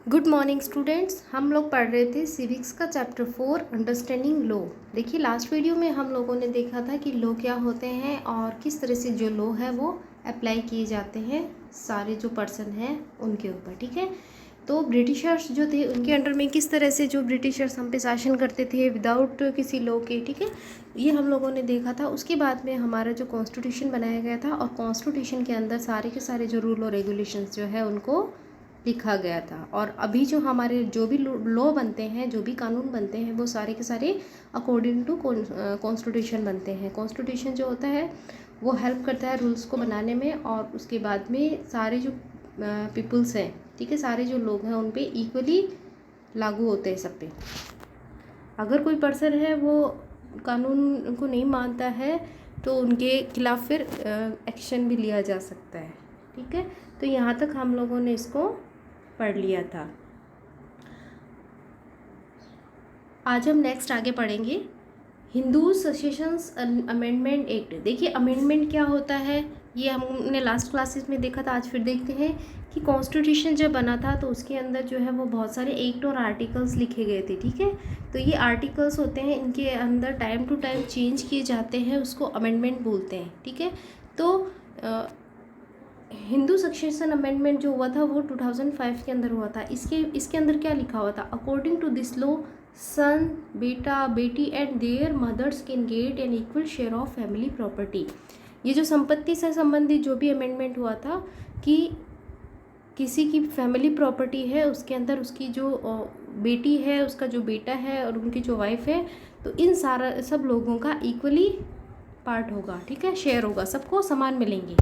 Good morning students. हम लोग पढ़ रहे थे सिविक्स का चैप्टर 4 अंडरस्टैंडिंग लॉ। देखिए लास्ट वीडियो में हम लोगों ने देखा था कि लॉ क्या होते हैं और किस तरह से जो लॉ है वो अप्लाई किए जाते हैं सारे जो पर्सन हैं उनके ऊपर। ठीक है, तो ब्रिटिशर्स जो थे उनके अंडर में किस तरह से जो ब्रिटिशर्स हम पे शासन करते थे विदाउट किसी लॉ के। ठीक है, ये हम लोगों ने देखा था। उसके बाद में हमारा जो कॉन्स्टिट्यूशन बनाया गया था और कॉन्स्टिट्यूशन के अंदर सारे के सारे जो रूल और रेगुलेशंस जो है उनको लिखा गया था। और अभी जो हमारे जो भी लॉ बनते हैं, जो भी कानून बनते हैं, वो सारे के सारे अकॉर्डिंग टू कॉन्स्टिट्यूशन बनते हैं। कॉन्स्टिट्यूशन जो होता है वो हेल्प करता है रूल्स को बनाने में, और उसके बाद में सारे जो पीपल्स हैं, ठीक है, सारे जो लोग हैं उन पे इक्वली लागू होते हैं सब पे। अगर कोई पर्सन है वो कानून को नहीं मानता है तो उनके खिलाफ फिर एक्शन भी लिया जा सकता है। ठीक है, तो यहाँ तक हम लोगों ने इसको पढ़ लिया था। आज हम नेक्स्ट आगे पढ़ेंगे हिंदू सक्सेशंस अमेंडमेंट एक्ट। देखिए अमेंडमेंट क्या होता है ये हमने लास्ट क्लासेस में देखा था। आज फिर देखते हैं कि कॉन्स्टिट्यूशन जब बना था तो उसके अंदर जो है वो बहुत सारे एक्ट और आर्टिकल्स लिखे गए थे। ठीक है, तो ये आर्टिकल्स होते हैं, इनके अंदर टाइम टू टाइम चेंज किए जाते हैं, उसको अमेंडमेंट बोलते हैं। ठीक है, तो हिंदू सक्सेशन अमेंडमेंट जो हुआ था वो 2005 के अंदर हुआ था। इसके अंदर क्या लिखा हुआ था? According to this law son, बेटा, बेटी and their mothers can get an equal share of family property. ये जो संपत्ति से संबंधित जो भी अमेंडमेंट हुआ था कि किसी की फैमिली प्रॉपर्टी है उसके अंदर उसकी जो बेटी है, उसका जो बेटा है और उनकी जो वाइफ है, तो इन सब लोगों का इक्वली पार्ट होगा। ठीक है, शेयर होगा, सबको समान मिलेंगे।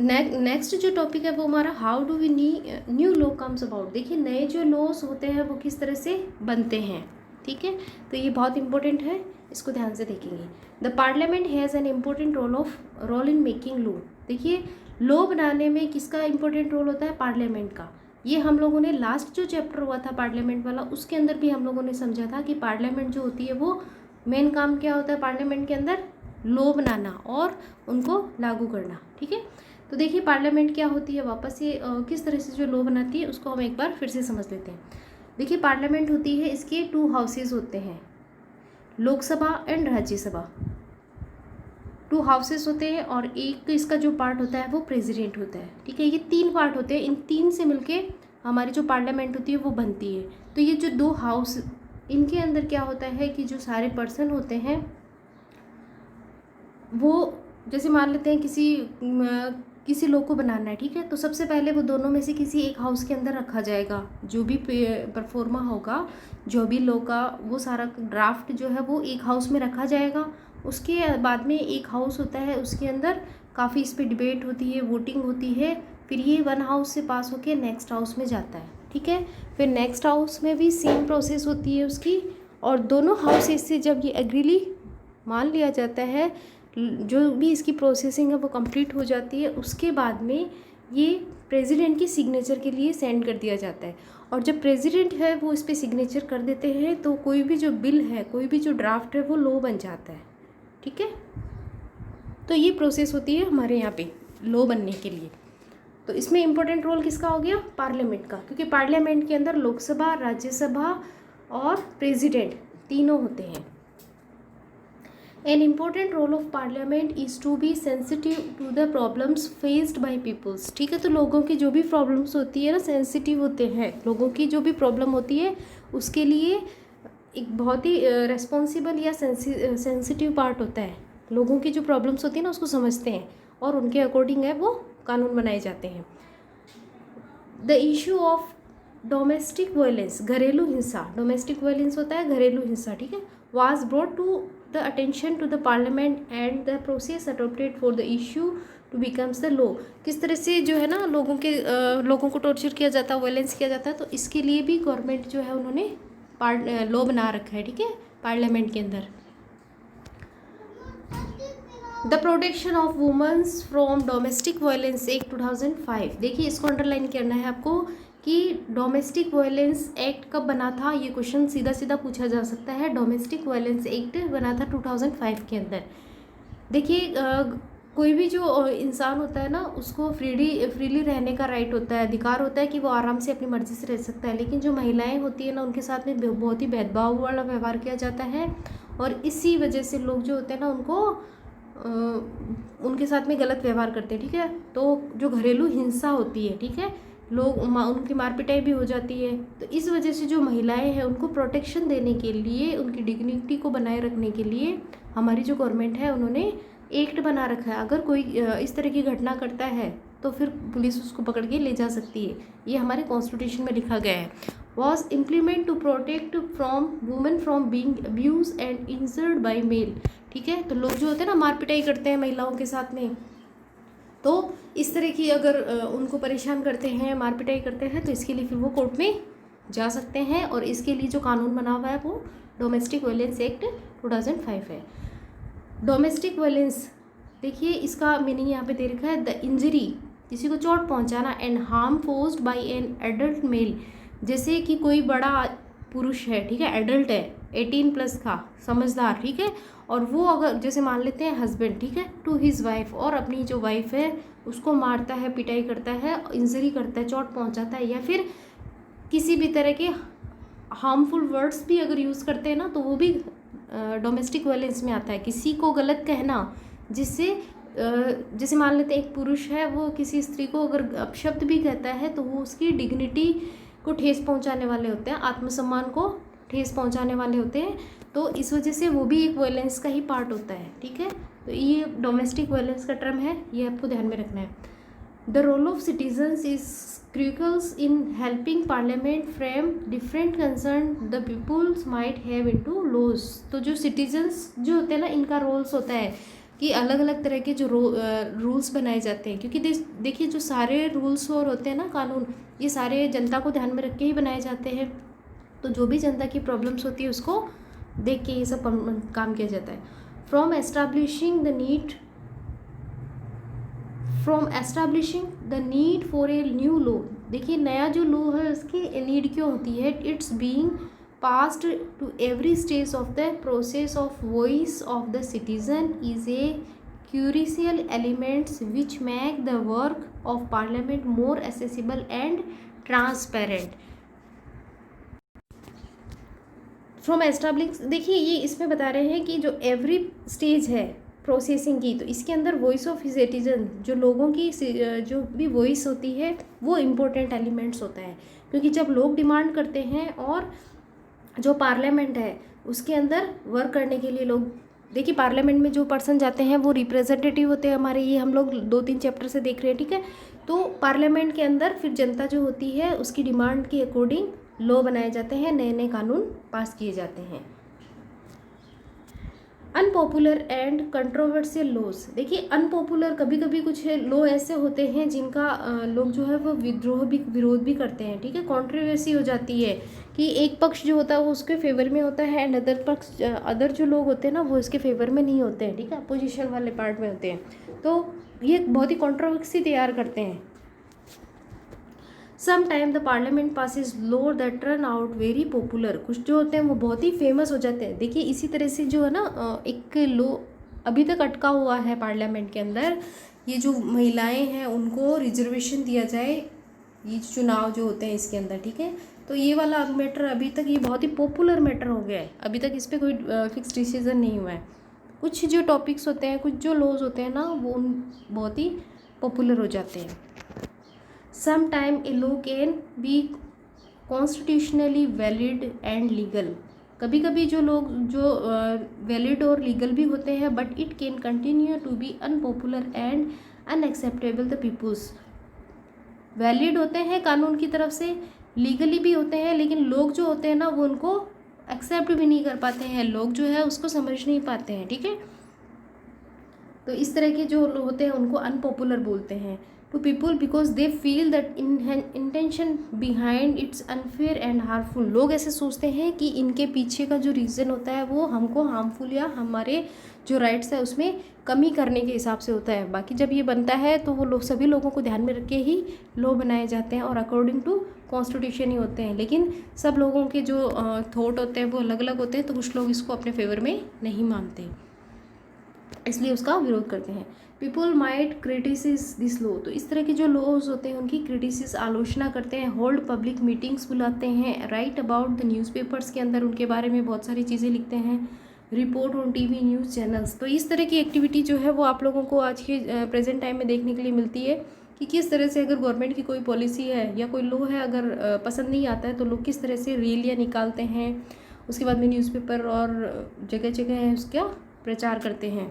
नेक्स्ट जो टॉपिक है वो हमारा how do we new law comes about. देखिए नए जो लॉस होते हैं वो किस तरह से बनते हैं। ठीक है, तो ये बहुत इंपॉर्टेंट है, इसको ध्यान से देखेंगे। The parliament has an important role in making law. देखिए लॉ बनाने में किसका इंपॉर्टेंट रोल होता है? पार्लियामेंट का। ये हम लोगों ने लास्ट जो चैप्टर हुआ था पार्लियामेंट वाला, उसके अंदर भी हम लोगों ने समझा था कि पार्लियामेंट जो होती है वो मेन काम क्या होता है पार्लियामेंट के अंदर? लॉ बनाना और उनको लागू करना। ठीक है, तो देखिए पार्लियामेंट क्या होती है, वापस से किस तरह से जो लॉ बनाती है उसको हम एक बार फिर से समझ लेते हैं। देखिए पार्लियामेंट होती है, इसके 2 हाउसेज होते हैं, लोकसभा एंड राज्यसभा। 2 हाउसेज होते हैं और एक इसका जो पार्ट होता है वो प्रेसिडेंट होता है। ठीक है, ये 3 पार्ट होते हैं, इन 3 से मिलके हमारी जो पार्लियामेंट होती है वो बनती है। तो ये जो 2 हाउस, इनके अंदर क्या होता है कि जो सारे पर्सन होते हैं वो, जैसे मान लेते हैं किसी लॉ को बनाना है। ठीक है, तो सबसे पहले वो दोनों में से किसी एक हाउस के अंदर रखा जाएगा। जो भी परफॉर्मा होगा, जो भी लॉ का, वो सारा ड्राफ्ट जो है वो एक हाउस में रखा जाएगा। उसके बाद में एक हाउस होता है, उसके अंदर काफ़ी इस पर डिबेट होती है, वोटिंग होती है, फिर ये 1 हाउस से पास होकर नेक्स्ट हाउस में जाता है। ठीक है, फिर नेक्स्ट हाउस में भी सेम प्रोसेस होती है उसकी, और दोनों हाउसेस से जब ये एग्रीली मान लिया जाता है, जो भी इसकी प्रोसेसिंग है वो कंप्लीट हो जाती है, उसके बाद में ये प्रेसिडेंट की सिग्नेचर के लिए सेंड कर दिया जाता है। और जब प्रेसिडेंट है वो इस पर सिग्नेचर कर देते हैं तो कोई भी जो बिल है, कोई भी जो ड्राफ्ट है वो लॉ बन जाता है। ठीक है, तो ये प्रोसेस होती है हमारे यहाँ पे लॉ बनने के लिए। तो इसमें इम्पोर्टेंट रोल किसका हो गया? पार्लियामेंट का, क्योंकि पार्लियामेंट के अंदर लोकसभा, राज्यसभा और प्रेसिडेंट तीनों होते हैं। An important role of parliament is to be sensitive to the problems faced by peoples। ठीक है, तो लोगों की जो भी प्रॉब्लम्स होती है ना, सेंसिटिव होते हैं, लोगों की जो भी प्रॉब्लम होती है उसके लिए एक बहुत ही रेस्पॉन्सिबल या सेंसिटिव पार्ट होता है। लोगों की जो प्रॉब्लम्स होती है ना उसको समझते हैं और उनके अकॉर्डिंग है वो कानून बनाए जाते हैं। The issue of domestic violence, घरेलू हिंसा, डोमेस्टिक वायलेंस होता है घरेलू हिंसा। ठीक है, was brought to the attention to the parliament and the process adopted for the issue to becomes the law। किस तरह से जो है ना लोगों को टॉर्चर किया जाता है, वायलेंस किया जाता है, तो इसके लिए भी गवर्नमेंट जो है उन्होंने लॉ बना रखा है। ठीक है, पार्लियामेंट के अंदर। The protection of womens from domestic violence act 2005। देखिए इसको अंडरलाइन करना है आपको कि डोमेस्टिक वायलेंस एक्ट कब बना था, ये क्वेश्चन सीधा सीधा पूछा जा सकता है। डोमेस्टिक वायलेंस एक्ट बना था 2005 के अंदर। देखिए कोई भी जो इंसान होता है ना, उसको फ्रीली रहने का राइट होता है, अधिकार होता है कि वो आराम से अपनी मर्ज़ी से रह सकता है। लेकिन जो महिलाएं होती है ना, उनके साथ में बहुत ही भेदभाव वाला व्यवहार किया जाता है, और इसी वजह से लोग जो होते हैं ना, उनके साथ में गलत व्यवहार करते हैं, ठीक है। तो जो घरेलू हिंसा होती है, ठीक है, उनकी मार पिटाई भी हो जाती है। तो इस वजह से जो महिलाएं हैं, उनको प्रोटेक्शन देने के लिए, उनकी डिग्निटी को बनाए रखने के लिए हमारी जो गवर्नमेंट है, उन्होंने एक्ट बना रखा है। अगर कोई इस तरह की घटना करता है तो फिर पुलिस उसको पकड़ के ले जा सकती है। ये हमारे कॉन्स्टिट्यूशन में लिखा गया है। Was implement to protect from women from being abuse and injured by male, ठीक है। तो लोग जो होते हैं ना, मार पिटाई करते हैं महिलाओं के साथ में, तो इस तरह की अगर उनको परेशान करते हैं, मार पिटाई करते हैं, तो इसके लिए फिर वो कोर्ट में जा सकते हैं। और इसके लिए जो कानून बना हुआ है वो डोमेस्टिक वायलेंस एक्ट 2005 है। डोमेस्टिक वायलेंस, देखिए इसका मीनिंग यहाँ पे दे रखा है, द इंजरी, किसी को चोट पहुँचाना, and harm posed by an adult male, जैसे कि कोई बड़ा पुरुष है, ठीक है, एडल्ट है, 18+ का, समझदार, ठीक है, और वो अगर जैसे मान लेते हैं हस्बैंड, ठीक है, टू हिज वाइफ, और अपनी जो वाइफ है उसको मारता है, पिटाई करता है, इंजरी करता है, चोट पहुँचाता है, या फिर किसी भी तरह के हार्मफुल वर्ड्स भी अगर यूज़ करते हैं ना, तो वो भी डोमेस्टिक वायलेंस में आता है। किसी को गलत कहना, जिससे जैसे मान लेते हैं एक पुरुष है, वो किसी स्त्री को अगर अपशब्द भी कहता है, तो वो उसकी डिग्निटी को ठेस पहुंचाने वाले होते हैं, आत्मसम्मान को ठेस पहुंचाने वाले होते हैं। तो इस वजह से वो भी एक वायलेंस का ही पार्ट होता है, ठीक है। तो ये डोमेस्टिक वायलेंस का टर्म है, ये आपको ध्यान में रखना है। The role of citizens is crucial in helping parliament frame different concern the peoples might have into laws। तो जो citizens जो होते हैं ना, इनका रोल्स होता है कि अलग अलग तरह के जो रूल्स बनाए जाते हैं, क्योंकि देखिए जो सारे रूल्स और होते हैं ना, कानून, ये सारे जनता को ध्यान में रख के ही बनाए जाते हैं। तो जो भी जनता की प्रॉब्लम्स होती है उसको देख के ये सब काम किया जाता है। From establishing the need for a new law, देखिए नया जो लॉ है उसकी नीड क्यों होती है, it's being passed to every stage of the process of voice of the citizen is a crucial elements which make the work of parliament more accessible and transparent. From establish, देखिए ये इसमें बता रहे हैं कि जो एवरी स्टेज है processing की, तो इसके अंदर वॉइस ऑफ सिटीजन, जो लोगों की जो भी वॉइस होती है वो इम्पोर्टेंट एलिमेंट्स होता है। क्योंकि जब लोग डिमांड करते हैं और जो पार्लियामेंट है उसके अंदर वर्क करने के लिए लोग, देखिए पार्लियामेंट में जो पर्सन जाते हैं वो रिप्रेजेंटेटिव होते हैं हमारे, ये हम लोग 2-3 चैप्टर से देख रहे हैं, ठीक है। तो पार्लियामेंट के अंदर फिर जनता जो होती है उसकी डिमांड के अकॉर्डिंग लॉ बनाए जाते हैं, नए नए कानून पास किए जाते हैं। अनपॉपुलर एंड कंट्रोवर्शियल लॉज, देखिए अनपॉपुलर, कभी कभी कुछ लॉ ऐसे होते हैं जिनका लोग जो है वो विरोध भी करते हैं, ठीक है। कंट्रोवर्सी हो जाती है कि एक पक्ष जो होता है वो उसके फेवर में होता है, एंड अदर जो लोग होते हैं ना वो इसके फेवर में नहीं होते हैं, ठीक है, अपोजिशन वाले पार्ट में होते हैं। तो ये बहुत ही कंट्रोवर्सी तैयार करते हैं। Some time the parliament passes law that turn out very popular, कुछ जो होते हैं वो बहुत ही फेमस हो जाते हैं। देखिए इसी तरह से जो है ना, एक लॉ अभी तक अटका हुआ है पार्लियामेंट के अंदर, ये जो महिलाएं हैं उनको रिजर्वेशन दिया जाए, ये चुनाव जो होते हैं इसके अंदर, ठीक है। तो ये वाला मैटर अभी तक ये बहुत ही पॉपुलर मैटर हो गया है, अभी तक इस पर कोई फिक्स डिसीजन नहीं हुआ है। कुछ जो टॉपिक्स होते हैं, कुछ जो लॉज होते हैं ना, वो बहुत ही पॉपुलर हो जाते हैं। Sometime a law can be constitutionally valid and legal, कभी कभी जो लोग जो वैलिड और लीगल भी होते हैं, but it can continue to be unpopular and unacceptable the peoples. Valid होते हैं कानून की तरफ से, लीगली भी होते हैं, लेकिन लोग जो होते हैं ना वो उनको एक्सेप्ट भी नहीं कर पाते हैं, लोग जो है उसको समझ नहीं पाते हैं, ठीक है। तो इस तरह के जो होते हैं उनको अनपॉपुलर बोलते हैं to people, because they feel that intention behind it's unfair and harmful. लोग ऐसे सोचते हैं कि इनके पीछे का जो रीज़न होता है वो हमको हार्मफुल या हमारे जो राइट्स है उसमें कमी करने के हिसाब से होता है। बाकी जब ये बनता है तो वो लोग सभी लोगों को ध्यान में रख के ही लॉ बनाए जाते हैं और अकॉर्डिंग टू कॉन्स्टिट्यूशन ही होते हैं। लेकिन सब लोगों के जो थॉट होते हैं वो अलग अलग होते हैं, तो कुछ लोग इसको अपने फेवर में नहीं मानते, इसलिए उसका विरोध करते हैं। People might criticise this law, तो इस तरह के जो लॉज होते हैं उनकी क्रिटिसिस आलोचना करते हैं। होल्ड पब्लिक मीटिंग्स बुलाते हैं। राइट अबाउट द न्यूज़पेपर्स के अंदर उनके बारे में बहुत सारी चीज़ें लिखते हैं। Report on TV news channels, तो इस तरह की एक्टिविटी जो है वो आप लोगों को आज के प्रेजेंट टाइम में देखने के लिए मिलती है कि किस तरह से अगर गवर्नमेंट की कोई पॉलिसी है या कोई लॉ है अगर पसंद नहीं आता है तो लोग किस तरह से रैलियाँ निकालते हैं, उसके बाद में न्यूज़पेपर और जगह जगह है उसका प्रचार करते हैं।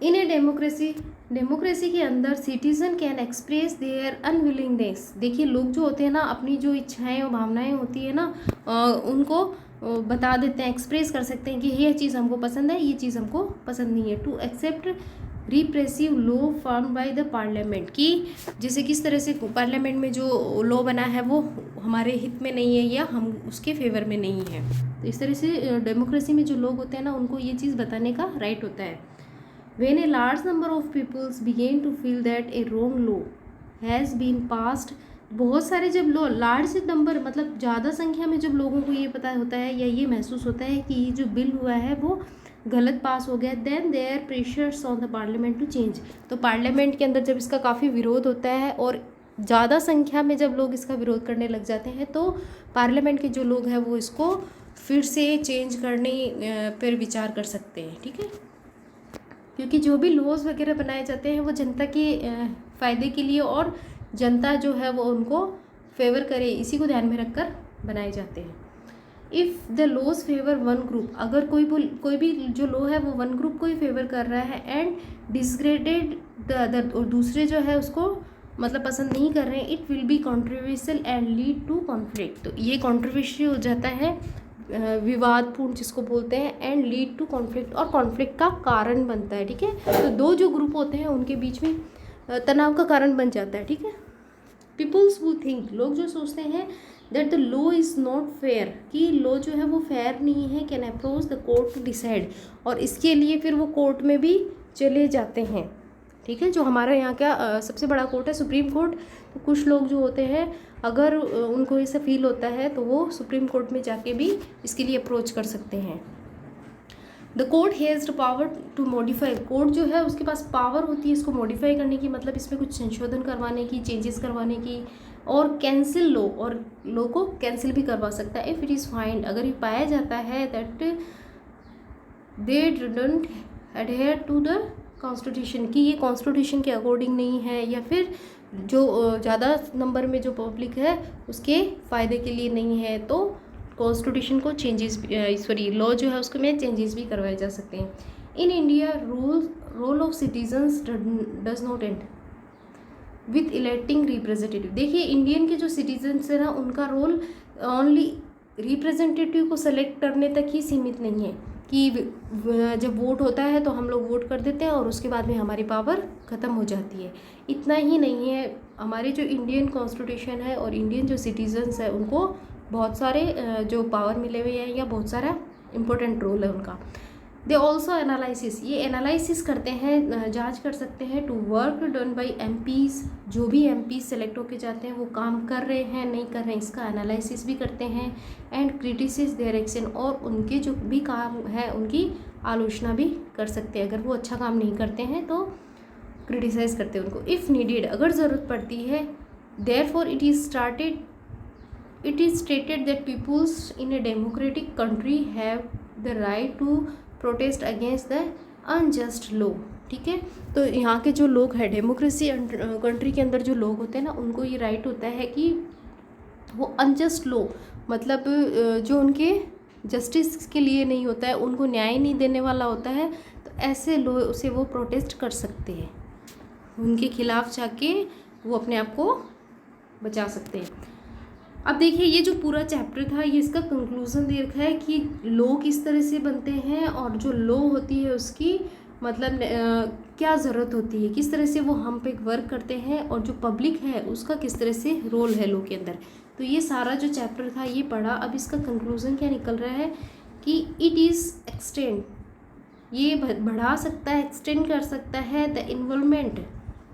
इन ए डेमोक्रेसी के अंदर citizen can express their unwillingness, देखिए लोग जो होते हैं ना अपनी जो इच्छाएं और भावनाएं होती है ना उनको बता देते हैं, एक्सप्रेस कर सकते हैं कि ये चीज़ हमको पसंद है, ये चीज़ हमको पसंद नहीं है। To accept repressive law form by the parliament, कि जैसे किस तरह से पार्लियामेंट में जो लॉ बना है वो हमारे हित में नहीं है या हम उसके फेवर में नहीं है। तो इस तरह से डेमोक्रेसी में जो लोग होते हैं ना उनको ये चीज़ बताने का राइट होता है। When a large number of peoples begin to feel that a wrong law has been passed, बहुत सारे जब लार्ज नंबर मतलब ज़्यादा संख्या में जब लोगों को ये पता होता है या ये महसूस होता है कि ये जो बिल हुआ है वो गलत पास हो गया, then there pressures on the parliament to change, तो पार्लियामेंट के अंदर जब इसका काफ़ी विरोध होता है और ज़्यादा संख्या में जब लोग इसका विरोध करने लग जाते हैं तो पार्लियामेंट के जो लोग हैं वो इसको फिर से चेंज करने पर विचार कर सकते हैं। ठीक है, क्योंकि जो भी लॉज वगैरह बनाए जाते हैं वो जनता के फ़ायदे के लिए और जनता जो है वो उनको फेवर करे, इसी को ध्यान में रखकर बनाए जाते हैं। If the laws favour one group, अगर कोई भी जो लॉ है वो वन ग्रुप को ही फेवर कर रहा है एंड डिसग्रेडेड द अदर, और दूसरे जो है उसको मतलब पसंद नहीं कर रहे हैं, it will be controversial and lead to conflict, तो ये कॉन्ट्रोवर्शी हो जाता है, विवादपूर्ण जिसको बोलते हैं, एंड लीड टू कॉन्फ्लिक्ट, और कॉन्फ्लिक्ट का कारण बनता है। ठीक है, तो दो जो ग्रुप होते हैं उनके बीच में तनाव का कारण बन जाता है। ठीक है, पीपल्स हु थिंक, लोग जो सोचते हैं that the law is not fair, कि लॉ जो है वो फेयर नहीं है, can approach the court to decide, और इसके लिए फिर वो कोर्ट में भी चले जाते हैं। ठीक है, जो हमारा यहाँ का सबसे बड़ा कोर्ट है सुप्रीम कोर्ट, तो कुछ लोग जो होते हैं अगर उनको ऐसा फील होता है तो वो सुप्रीम कोर्ट में जाके भी इसके लिए अप्रोच कर सकते हैं। The court has the power to modify, court जो है उसके पास पावर होती है इसको मॉडिफाई करने की, मतलब इसमें कुछ संशोधन करवाने की, चेंजेस करवाने की, और कैंसिल लॉ, और लॉ को कैंसिल भी करवा सकता है इफ़ इट इज़ फाइंड, अगर ये पाया जाता है that they didn't adhere to the constitution, कि ये कॉन्स्टिट्यूशन के अकॉर्डिंग नहीं है या फिर जो ज़्यादा नंबर में जो पब्लिक है उसके फ़ायदे के लिए नहीं है, तो कॉन्स्टिट्यूशन को चेंजेस लॉ जो है उसको में चेंजेस भी करवाए जा सकते हैं। In India role of citizens does not end with electing representative, देखिए इंडियन के जो सिटीजन्स हैं ना उनका रोल ओनली रिप्रेजेंटेटिव को सेलेक्ट करने तक ही सीमित नहीं है, कि जब वोट होता है तो हम लोग वोट कर देते हैं और उसके बाद में हमारी पावर ख़त्म हो जाती है, इतना ही नहीं है। हमारे जो इंडियन कॉन्स्टिट्यूशन है और इंडियन जो सिटीजन्स है उनको बहुत सारे जो पावर मिले हुए हैं या बहुत सारा इम्पोर्टेंट रोल है उनका। दे ऑल्सो एनालिसिस, ये एनालिसिस करते हैं, जांच कर सकते हैं, to work done by MPs, जो भी एमपीज़ सेलेक्ट होके जाते हैं वो काम कर रहे हैं नहीं कर रहे हैं इसका एनालिसिस भी करते हैं, एंड क्रिटिसाइज देयर एक्शन, और उनके जो भी काम है उनकी आलोचना भी कर सकते हैं, अगर वो अच्छा काम नहीं करते हैं तो क्रिटिसाइज़ करते हैं उनको। इफ़ नीडेड, अगर ज़रूरत पड़ती है, therefore it is stated that peoples in a democratic country have the right to protest against the unjust law. ठीक है, तो यहाँ के जो लोग हैं डेमोक्रेसी कंट्री के अंदर जो लोग होते हैं ना उनको ये राइट होता है कि वो अनजस्ट लॉ, मतलब जो उनके जस्टिस के लिए नहीं होता है, उनको न्याय नहीं देने वाला होता है, तो ऐसे लॉ से वो प्रोटेस्ट कर सकते हैं, उनके खिलाफ जाके वो अपने आप को बचा सकते हैं। अब देखिए ये जो पूरा चैप्टर था ये इसका कंक्लूज़न दे रखा है कि लॉ किस तरह से बनते हैं और जो लॉ होती है उसकी मतलब क्या ज़रूरत होती है, किस तरह से वो हम पे वर्क करते हैं, और जो पब्लिक है उसका किस तरह से रोल है लॉ के अंदर। तो ये सारा जो चैप्टर था ये पढ़ा। अब इसका कंक्लूज़न क्या निकल रहा है कि इट इज़ एक्सटेंड, ये बढ़ा सकता है, एक्सटेंड कर सकता है the involvement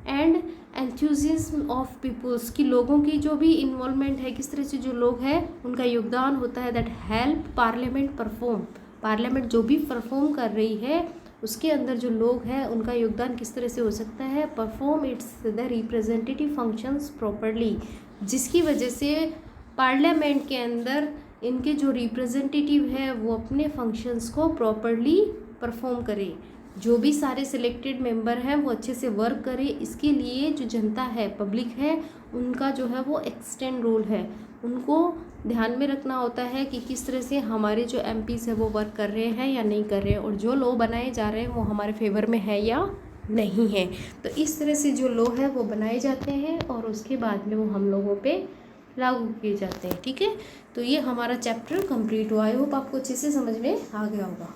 and enthusiasm of peoples, की लोगों की जो भी इन्वॉल्वमेंट है, किस तरह से जो लोग हैं उनका योगदान होता है, that help parliament perform, parliament जो भी परफॉर्म कर रही है उसके अंदर जो लोग हैं उनका योगदान किस तरह से हो सकता है, perform it's the representative functions properly, जिसकी वजह से पार्लियामेंट के अंदर इनके जो रिप्रेजेंटेटिव है वो अपने फंक्शंस को प्रॉपरली परफॉर्म करें, जो भी सारे सिलेक्टेड मेंबर हैं वो अच्छे से वर्क करें। इसके लिए जो जनता है, पब्लिक है, उनका जो है वो एक्सटेंड रोल है, उनको ध्यान में रखना होता है कि किस तरह से हमारे जो एमपीज़ है वो वर्क कर रहे हैं या नहीं कर रहे हैं, और जो लॉ बनाए जा रहे हैं वो हमारे फेवर में है या नहीं है। तो इस तरह से जो लॉ है वो बनाए जाते हैं और उसके बाद में वो हम लोगों पे लागू किए जाते हैं। ठीक है, तो ये हमारा चैप्टर कंप्लीट हुआ। आई होप आपको अच्छे से समझ में आ गया होगा।